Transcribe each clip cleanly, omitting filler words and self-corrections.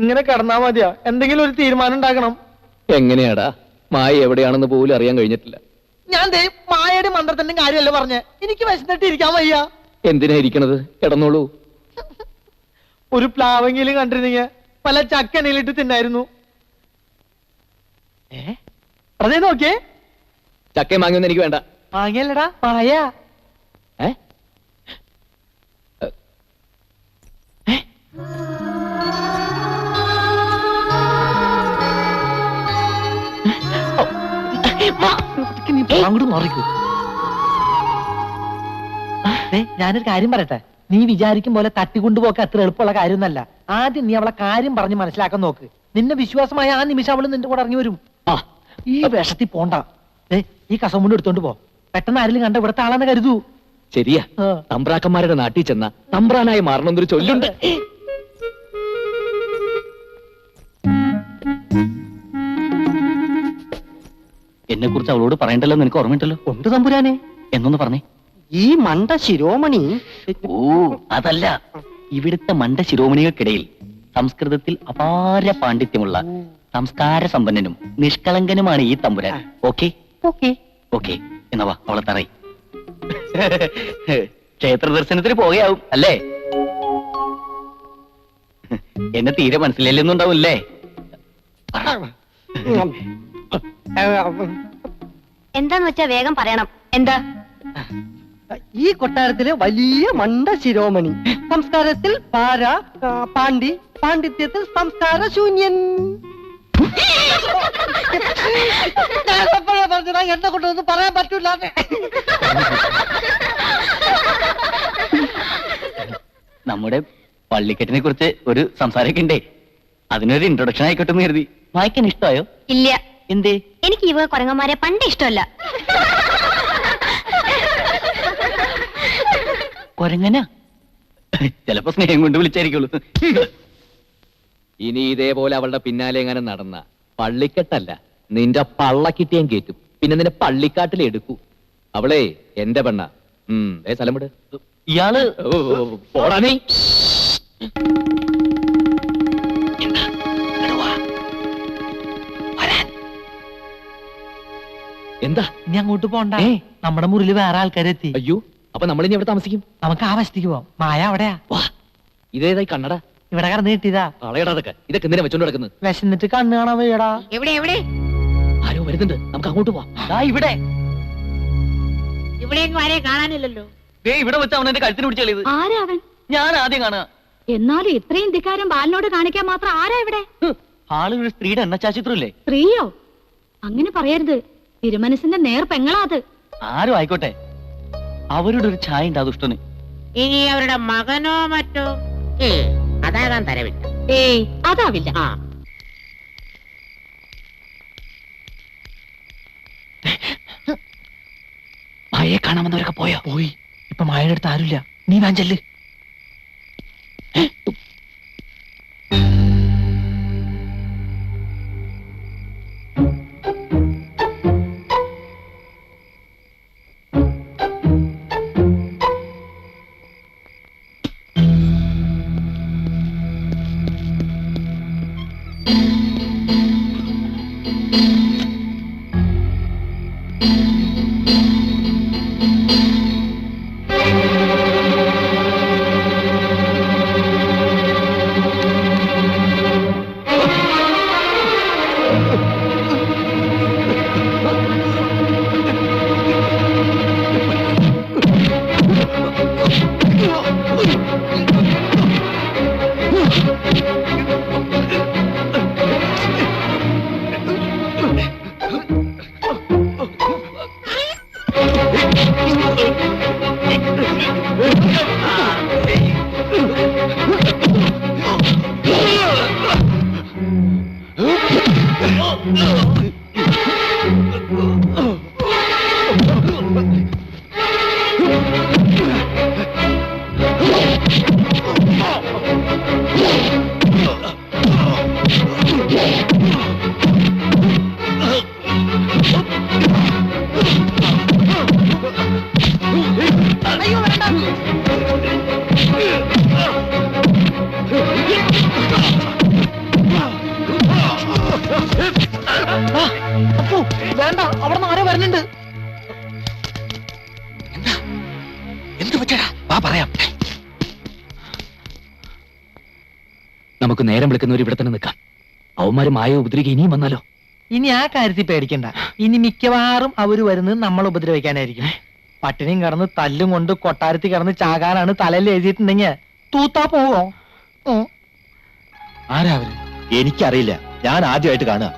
ഇങ്ങനെ കിടന്നാ മതിയാ? എന്തെങ്കിലും ഒരു തീരുമാനം ഉണ്ടാക്കണം. എങ്ങനെയാടാ? മായ എവിടെയാണെന്ന് പോലും അറിയാൻ കഴിഞ്ഞിട്ടില്ല. ഞാൻ മായയുടെ മന്ത്രത്തിന്റെ കാര്യമല്ല പറഞ്ഞേ. എനിക്ക് വിശന്നിട്ട് ഇരിക്കാൻ വയ്യ. എന്തിനാ ഇരിക്കണത്? കിടന്നോളൂ. ഒരു പ്ലാവെങ്കിലും കണ്ടിരുന്നെങ്കിൽ പല ചക്കനയിലിട്ട് തിന്നായിരുന്നു. അതേ നോക്കിയേ. ചക്കയും മാങ്ങിയൊന്നും എനിക്ക് വേണ്ട. മാങ്ങിയല്ലടാ, മായ. അങ്ങോട്ട് മറിക്കൂ. ഞാനൊരു കാര്യം പറയട്ടെ. നീ വിചാരിക്കും പോലെ തട്ടിക്കൊണ്ടുപോക്ക് അത്ര എളുപ്പമുള്ള കാര്യമൊന്നല്ല. ആദ്യം നീ അവളെ കാര്യം പറഞ്ഞ് മനസ്സിലാക്കാൻ നോക്ക്. നിന്നെ വിശ്വാസമായ ആ നിമിഷം അവള് നിന്റെ കൂടെ ഇറങ്ങി വരും. ഈ വേഷത്തിൽ പോണ്ട. ഈ കസമുണ്ട് എടുത്തോണ്ട് പോ. പെട്ടെന്ന് ആരെങ്കിലും കണ്ട ഇവിടുത്തെ ആളാന്ന് കരുതൂ. ശരിയാ. തമ്പ്രാക്കന്മാരുടെ നാട്ടിൽ ചെന്ന തമ്പ്രാനായി മാറണമെന്നൊരു ചൊല്ലുണ്ട്. എന്നെ കുറിച്ച് അവളോട് പറയണ്ടല്ലോ, നിനക്ക് ഓർമ്മയുണ്ടല്ലോ? ഉണ്ട് തമ്പുരാനെ. എന്നൊന്ന് പറഞ്ഞേ. ഈ മണ്ട ശിരോമണി. ഓ, അതല്ല. ഇവിടുത്തെ മണ്ട ശിരോമണികൾക്കിടയിൽ സംസ്കൃതത്തിൽ അപാര പാണ്ഡിത്യമുള്ള സംസ്കാര സമ്പന്നനും നിഷ്കളങ്കനുമാണ് ഈ തമ്പുരാൻ. Okay okay okay. എന്നാ വാ, അവളെ തറയി. ക്ഷേത്ര ദർശനത്തിന് പോവുകയാവും അല്ലേ? എന്നെ തീരെ മനസ്സിലെന്നുണ്ടാവില്ലേ? എന്താന്ന് വെച്ചാ വേഗം പറയണം. എന്താ? ഈ കൊട്ടാരത്തിലെ വലിയ മണ്ട ശിരോമണി. സംസ്കാരത്തിൽ പാര, പാണ്ഡിത്യത്തിൽ സംസ്കാര ശൂന്യൻ. എന്നെ കൊണ്ടൊന്നും പറയാൻ പറ്റൂല. നമ്മുടെ പള്ളിക്കെട്ടിനെ കുറിച്ച് ഒരു സംസാരമൊക്കെ ഉണ്ടേ. അതിനൊരു ഇൻട്രൊഡക്ഷൻ ആയിക്കോട്ടെ എന്ന് കരുതി. വായിക്കാൻ ഇഷ്ടമായോ? ഇല്ല. എന്തേ? എനിക്ക് ഇവ കുരങ്ങന്മാരെ പണ്ട് ഇഷ്ടമല്ല. കൊരങ്ങന ചിലപ്പോ സ്നേഹം കൊണ്ട് വിളിച്ചായിരിക്കുള്ളൂ. ഇനി ഇതേപോലെ അവളുടെ പിന്നാലെ എങ്ങനെ നടന്ന പള്ളിക്കെട്ടല്ല, നിന്റെ പള്ളക്കിട്ടിയാൻ കേറ്റും. പിന്നെ നിന്നെ പള്ളിക്കാട്ടിൽ എടുക്കൂ. അവളെ എന്റെ പെണ്ണ. സ്ഥലം വിട്. ഇയാള് പോടാ നീ. എന്താ? ഇനി അങ്ങോട്ട് പോണ്ട. നമ്മുടെ മുറിയിൽ വേറെ ആൾക്കാരെത്തി. അയ്യോ, അപ്പൊ നമ്മളിനി എവിടെ താമസിക്കും? നമുക്ക് ആ വശത്തേക്ക് പോവാം. മായ അവിടെയാ. ഇതേതായി കണ്ണട? ഇവിടെ കടന്ന് കിട്ടിയതാ. കളയടാതൊക്കെ. ഇതൊക്കെ എന്തിനാ വെച്ചോണ്ട് കിടക്കുന്നത്? വിശന്നിട്ട് കണ്ണ് കാണാൻ വയ്യടാ. എവിടെ എവിടെ? ആരോ വരുന്നുണ്ട്. നമുക്ക് അങ്ങോട്ട് പോവാം. ഇവിടെ ഇവിടെയെങ്കിലും ആരെയും കാണാനില്ലല്ലോ. ഇവിടെ വെച്ച് അവൻ എന്റെ കഴുത്തിന് പിടിച്ച് കളിയത്. ആരാ അവൻ? ഞാൻ ആദ്യം കാണുക. എന്നാലും ഇത്രയും ധിക്കാരം ബാലിനോട് കാണിക്കാൻ മാത്രം ആരാ ഇവിടെ? ആള് ഒരു സ്ത്രീയുടെ എണ്ണച്ചാച്ചിത്രല്ലേ? സ്ത്രീയോ? അങ്ങനെ പറയരുത്. തിരുമനസിന്റെ നേർ പെങ്ങളാ അത്. ആരും ആയിക്കോട്ടെ, അവരുടെ ഒരു ഛായ ഉണ്ട് ആ ദുഷ്ടന്. ഇനി അവരുടെ മകനോ മറ്റോ? അതാകാൻ തരവില്ല. അതാവില്ല. മായയെ കാണാമെന്നവരൊക്കെ പോയോ? പോയി. ഇപ്പൊ മായയുടെ അടുത്ത് ആരുമില്ല. നീ വാഞ്ചല്. നമുക്ക് നേരം വിളിക്കുന്നവർ ഇവിടെ തന്നെ നിൽക്കാം. അവന്മാര് മായ ഉപദ്രവിക്കുക ഇനിയും വന്നാലോ? ഇനി ആ കാര്യത്തിൽ പേടിക്കണ്ട. ഇനി മിക്കവാറും അവര് വരുന്നത് നമ്മൾ ഉപദ്രവിക്കാനായിരിക്കും. പട്ടിണിയും കിടന്ന് തല്ലും കൊണ്ട് കൊട്ടാരത്തിൽ കിടന്ന് ചാകാനാണ് തലയിൽ എഴുതിയിട്ടുണ്ടെങ്കിൽ തൂത്താ പോവോ? ആരാ അവര്? എനിക്കറിയില്ല, ഞാൻ ആദ്യമായിട്ട് കാണുക.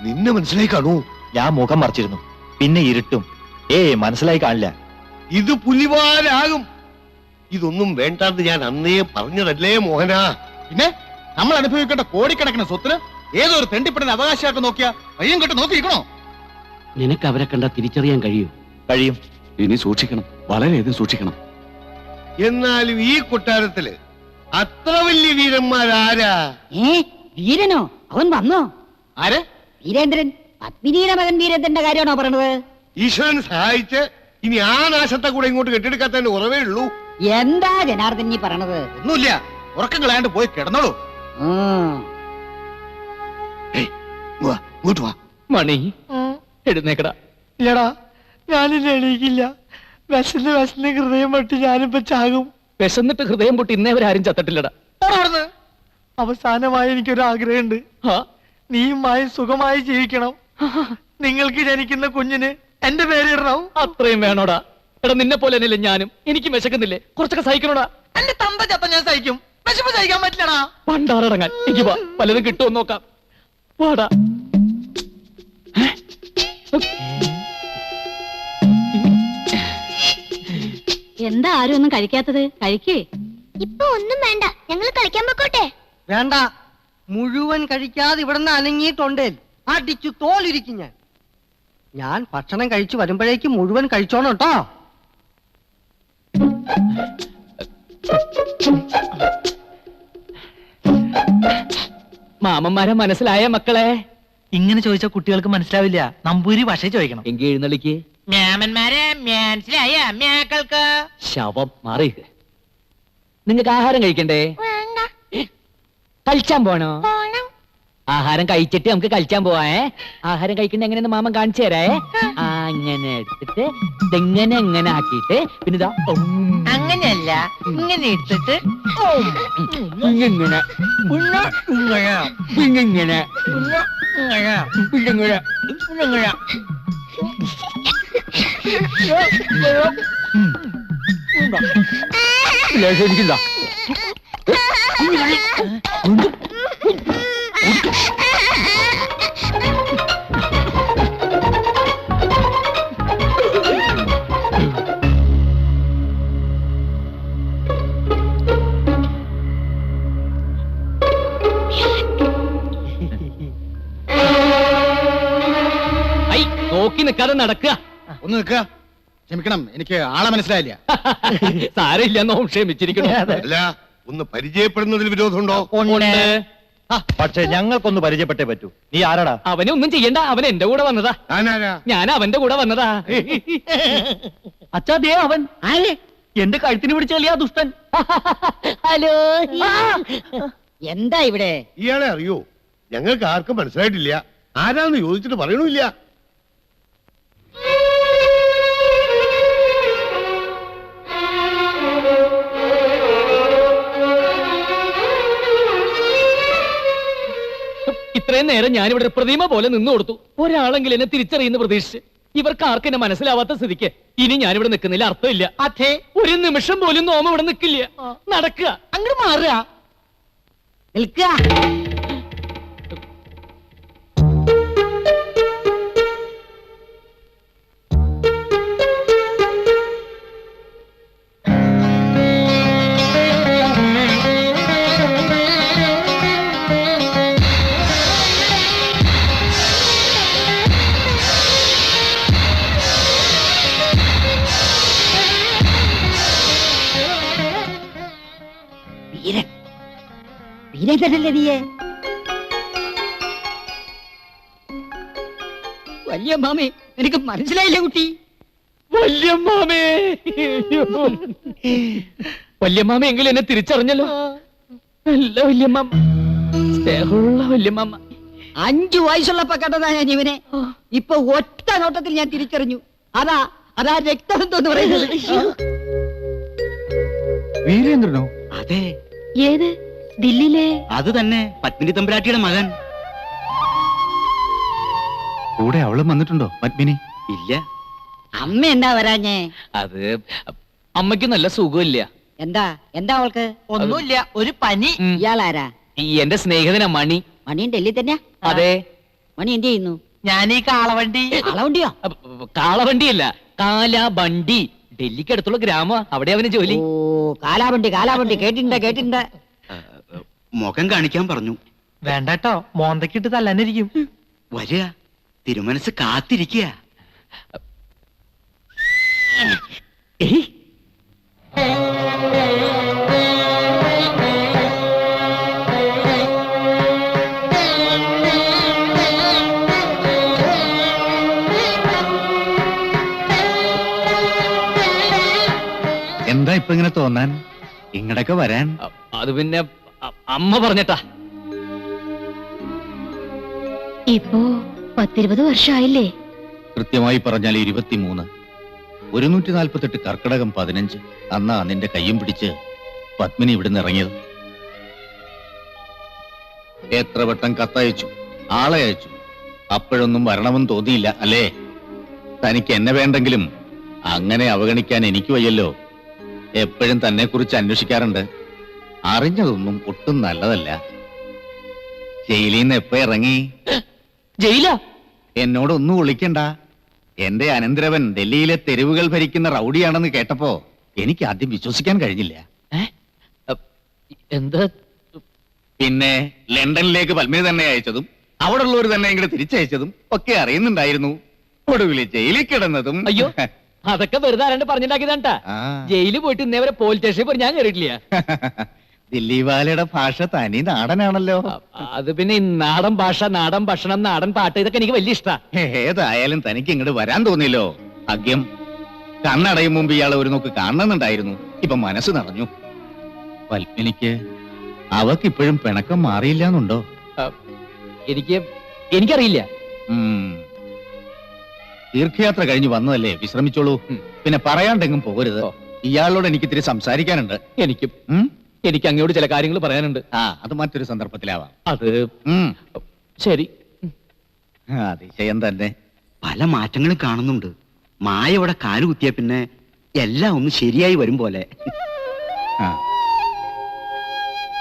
നിന്നെ മനസ്സിലായി കാണൂ. ഞാൻ മുഖം മറിച്ചിരുന്നു, പിന്നെ ഇരുട്ടും. മനസ്സിലായി കാണില്ല. ഇത് പുലിവാലാകും. ഇതൊന്നും വേണ്ടാന്ന് ഞാൻ അന്നേ പറഞ്ഞതല്ലേ മോഹനാ. പിന്നെ നമ്മൾ അനുഭവിക്കേണ്ട കോടിക്കണക്കിന് സ്വത്തിന് ഏതോ ഒരു തെണ്ടിപ്പിടനെ അവകാശമാക്കി നോക്കിയാ വയ്യം കെട്ട് നോക്കിയിരിക്കണോ? നിനക്ക് അവരെ കണ്ട തിരിച്ചറിയാൻ കഴിയൂ? കഴിയും. ഇനി സൂക്ഷിക്കണം, വളരെയധികം സൂക്ഷിക്കണം. എന്നാലും ഈ കൊട്ടാരത്തില് അത്ര വലിയ വീരന്മാരാരാ? വീരനോ? അവൻ വന്നോ? ആര്? വീരേന്ദ്രൻ. പത്മിനിയുടെ മകൻ വീരേന്ദ്രന്റെ കാര്യമാണോ പറഞ്ഞത്? ഈശ്വരൻ സഹായിച്ച് ഇനി ആ നാശത്തെ കൂടെ ഇങ്ങോട്ട് കെട്ടിയെടുക്കാത്തതിന്റെ കുറവേ ഉള്ളൂ. എന്താ ജനാർദ്ദൻ ഈ പറയണത്? ഒന്നുമില്ല, ഉറക്കം കളയാണ്ട് പോയി കിടന്നോളൂ. ഇങ്ങോട്ട് വാ. മണി എഴുന്നേക്കടാ. ഇല്ലടാ, ഞാനില്ല, എണീക്കില്ല. വിശന്ന് ഹൃദയം പൊട്ടി ഞാനിപ്പോ ചാകും. വിശന്നിട്ട് ഹൃദയം പൊട്ടി ഇന്നേവരാരും ചത്തിട്ടില്ലടാ. അവസാനമായി എനിക്കൊരു ആഗ്രഹമുണ്ട്. നീയുമായി സുഖമായി ജീവിക്കണം. നിങ്ങൾക്ക് ജനിക്കുന്ന കുഞ്ഞിന് എന്റെ പേരിടണം. അത്രയും വേണോടാ? എടാ, നിന്നെ പോലെ തന്നെയല്ലേ ഞാനും. എനിക്ക് വിശക്കുന്നില്ലേ? കുറച്ചൊക്കെ സഹിക്കണോടാ. എന്റെ തന്ത ചത്ത ഞാൻ സഹിക്കും, വിശപ്പ് സഹിക്കാൻ പറ്റില്ലടാ. പണ്ടാറടങ്ങാൻ എനിക്ക് വാ, പലതും കിട്ടുമെന്ന് നോക്കാം. വാടാ. എന്താ ആരും ഒന്നും കഴിക്കാത്തത്? കഴിക്കേ. ഇപ്പൊ ഒന്നും വേണ്ട, ഞങ്ങൾ കളിക്കാൻ പൊക്കോട്ടെ. വേണ്ട, മുഴുവൻ കഴിക്കാതെ ഇവിടുന്ന് അനങ്ങിയിട്ടുണ്ടേ അടിച്ചു തോലിരിക്കും ഞാൻ. ഞാൻ ഭക്ഷണം കഴിച്ചു വരുമ്പോഴേക്കും മുഴുവൻ കഴിച്ചോണം കേട്ടോ. മാമന്മാരെ മനസ്സിലായ മക്കളെ? ഇങ്ങനെ ചോദിച്ചാൽ കുട്ടികൾക്ക് മനസ്സിലാവില്ല. നമ്പൂരി ഭാഷ ചോദിക്കണം. എങ്കിൽ എഴുന്നള്ളിക്ക്. മാമന്മാരെ മനസ്സിലായ മേക്കൾക്ക് ശവം മാറി. നിങ്ങൾക്ക് ആഹാരം കഴിക്കണ്ടേ? വേണ്ട, കളിച്ചാൻ പോണോ? പോണം. ആഹാരം കഴിച്ചിട്ട് നമുക്ക് കളിച്ചാൻ പോവാ. ആഹാരം കഴിക്കണ്ട എങ്ങനെയെന്ന് മാമൻ കാണിച്ചു തരേ. അങ്ങനെ എടുത്തിട്ട് ഇതെങ്ങനെ എങ്ങനെ ആക്കിയിട്ട് പിന്നെ ഇതാ അങ്ങനെയല്ല, ഇങ്ങനെ ഇട്ടിട്ട് ഇങ്ങനെ ഇങ്ങനെ എനിക്കുണ്ടാ. നോക്കി നിൽക്കാതെ നടക്കുക. ഒന്ന് നിൽക്കുക. ക്ഷമിക്കണം, എനിക്ക് ആളെ മനസ്സിലായില്ല. സാരമില്ല, നോ ക്ഷമിച്ചിരിക്കണോ. അല്ല, ഒന്ന് പരിചയപ്പെടുന്നതിൽ വിരോധമുണ്ടോ? പക്ഷെ ഞങ്ങൾക്കൊന്ന് പരിചയപ്പെട്ടേ പറ്റൂ. നീ ആരാടാ? അവനെ ഒന്നും ചെയ്യണ്ട, അവൻ എന്റെ കൂടെ വന്നതാ. ഞാനാരാ? ഞാൻ അവന്റെ കൂടെ വന്നതാ. അച്ഛാ, ദേ അവൻ. എന്റെ കഴുത്തിന് പിടിച്ച കളിയാ ദുഷ്ടൻ. ഹലോ. എന്താ ഇവിടെ? ഇയാളെ അറിയോ? ഞങ്ങൾക്ക് ആർക്കും മനസ്സിലായിട്ടില്ല. ആരാന്ന് ചോദിച്ചിട്ട് പറയണില്ല. ഇത്രയും നേരം ഞാനിവിടെ പ്രതിമ പോലെ നിന്നു കൊടുത്തു. ഒരാളെങ്കിലും എന്നെ തിരിച്ചറിയുന്ന പ്രതീക്ഷിച്ച്. ഇവർക്ക് ആർക്കും എന്നെ മനസ്സിലാവാത്ത സ്ഥിതിക്ക് ഇനി ഞാനിവിടെ നിൽക്കുന്നില്ല, അർത്ഥമില്ല. അതെ, ഒരു നിമിഷം പോലും നോമ ഇവിടെ നിൽക്കില്ല. നടക്കുക, അങ്ങോട്ട് മാറുക. നിൽക്കുക. വീരൻ, വീരേന്ദ്രനല്ലേ നീയെ? വലിയ മാമി, എനിക്ക് മനസ്സിലായില്ലേ കുട്ടി? വല്യമ്മാമേ. വല്യമ്മാമ എങ്കിലും എന്നെ തിരിച്ചറിഞ്ഞല്ലോ. നല്ല വല്യമ്മാമ, സ്നേഹമുള്ള വല്യമ്മാമ. 5 വയസ്സുള്ളപ്പോ കണ്ടതാ ഞാൻ ഇവനെ. ഇപ്പൊ ഒറ്റ നോട്ടത്തിൽ ഞാൻ തിരിച്ചറിഞ്ഞു. അതാ രക്തബന്ധം എന്ന് പറയുന്നത്. വീരേന്ദ്രനോ? അതെ, ഏത്? ദില്ലിയിലെ അത് തന്നെ പത്മിനി തമ്പുരാട്ടിയുടെ മകൻ. കൂടെ അവളും വന്നിട്ടുണ്ടോ പത്മിനി? ഇല്ല. അമ്മ എന്നാ വരാഞ്ഞേ? അത് അമ്മയ്ക്ക് നല്ല സുഖമില്ല. എന്താ എന്താ അവൾക്ക്? ഒന്നുമില്ല, ഒരു പനി. ഇയാളാരാ? ഈ എന്റെ സ്നേഹിതനാ മണി. മണിയും ഡൽഹി തന്നെയാ? അതെ. മണി എന്ത് ചെയ്യുന്നു? ഞാൻ ഈ കാളവണ്ടി. അളവണ്ടിയോ? കാളവണ്ടിയല്ല, കാലാബണ്ടി. ഡൽഹിക്ക് അടുത്തുള്ള ഗ്രാമ, അവിടെ അവന് ജോലി. ഓ, കാലാവണ്ടി കാലാവണ്ടി കേട്ടിട്ടുണ്ട്. മുഖം കാണിക്കാൻ പറഞ്ഞു. വേണ്ടട്ടോ, മോന്തക്കിട്ട് തല്ലാനിരിക്കും. വരിക, തിരുമനസ് കാത്തിരിക്കുക. എന്താ ഇപ്പൊ ഇങ്ങനെ തോന്നാൻ? ഇങ്ങടൊക്കെ വരാൻ? അത് പിന്നെ അമ്മ പറഞ്ഞിട്ടാ. ഇപ്പോ 10-20 വർഷമായില്ലേ? കൃത്യമായി പറഞ്ഞാൽ 23. 148 കർക്കിടകം 15 അന്നാ നിന്റെ കയ്യും പിടിച്ച് പത്മിനി ഇവിടുന്ന് ഇറങ്ങിയത്. എത്ര വട്ടം കത്തയച്ചു, ആളെ അയച്ചു, അപ്പോഴൊന്നും വരണമെന്ന് തോന്നിയില്ല അല്ലേ? തനിക്ക് എന്നെ വേണ്ടെങ്കിലും അങ്ങനെ അവഗണിക്കാൻ എനിക്ക് വയ്യല്ലോ. എപ്പോഴും തന്നെ കുറിച്ച് അന്വേഷിക്കാറുണ്ട്. അറിഞ്ഞതൊന്നും ഒട്ടും നല്ലതല്ല. ജയിലിൽ നിന്ന് എപ്പോ ഇറങ്ങി? ജയില എന്നോടൊന്നും ഒളിക്കണ്ട. എന്റെ അനന്തരവൻ ഡൽഹിയിലെ തെരുവുകൾ ഭരിക്കുന്ന റൗഡിയാണെന്ന് കേട്ടപ്പോ എനിക്ക് ആദ്യം വിശ്വസിക്കാൻ കഴിഞ്ഞില്ല. എന്താ? പിന്നെ ലണ്ടനിലേക്ക് പത്മിനി തന്നെ അയച്ചതും അവിടെ ഉള്ളവർ തന്നെ ഇങ്ങോട്ട് തിരിച്ചയച്ചതും ഒക്കെ അറിയുന്നുണ്ടായിരുന്നു. ഒടുവിൽ ജയിലിൽ കിടന്നതും. അയ്യോ, അതൊക്കെ വെറുതെ ആരാണ്ട് പറഞ്ഞിട്ടാക്കിയതാണ്ടാ. ആ. ജയിലിൽ പോയിട്ട് ഇന്നേ വരെ പോലീസ് സ്റ്റേഷനിൽ പോയി ഞാൻ കയറിയിട്ടില്ല. ദില്ലി വാലയുടെ ഭാഷ തനി നാടനാണല്ലോ. അത് പിന്നെ ഈ നാടൻ ഭാഷ, നാടൻ ഭക്ഷണം, നാടൻ പാട്ട്, ഇതൊക്കെ എനിക്ക് വലിയ ഇഷ്ടാ. ഏതായാലും തനിക്ക് ഇങ്ങോട്ട് വരാൻ തോന്നിയല്ലോ. ഭാഗ്യം. കണ്ണടയും മുമ്പ് ഇയാളെ ഒരു നോക്ക് കാണണമെന്നുണ്ടായിരുന്നു. ഇപ്പൊ മനസ്സ് നിറഞ്ഞു. പത്മിനിക്ക് അവക്കിപ്പോഴും പിണക്കം മാറിയില്ലാന്നുണ്ടോ? എനിക്കറിയില്ല. തീർത്ഥയാത്ര കഴിഞ്ഞ് വന്നതല്ലേ, വിശ്രമിച്ചോളൂ. പിന്നെ പറയാണ്ടെങ്കും പോകരുത്. ഇയാളോട് എനിക്ക് ഇത്തിരി സംസാരിക്കാനുണ്ട്. എനിക്ക് അങ്ങോട്ട് ചില കാര്യങ്ങൾ പറയാനുണ്ട്. അത് മറ്റൊരു സന്ദർഭത്തിലാവാം. അത് ശരി. അതിശയം തന്നെ. പല മാറ്റങ്ങളും കാണുന്നുണ്ട്. മായ ഇവിടെ കാലുകുത്തിയ പിന്നെ എല്ലാം ഒന്ന് ശരിയായി വരും പോലെ. ആ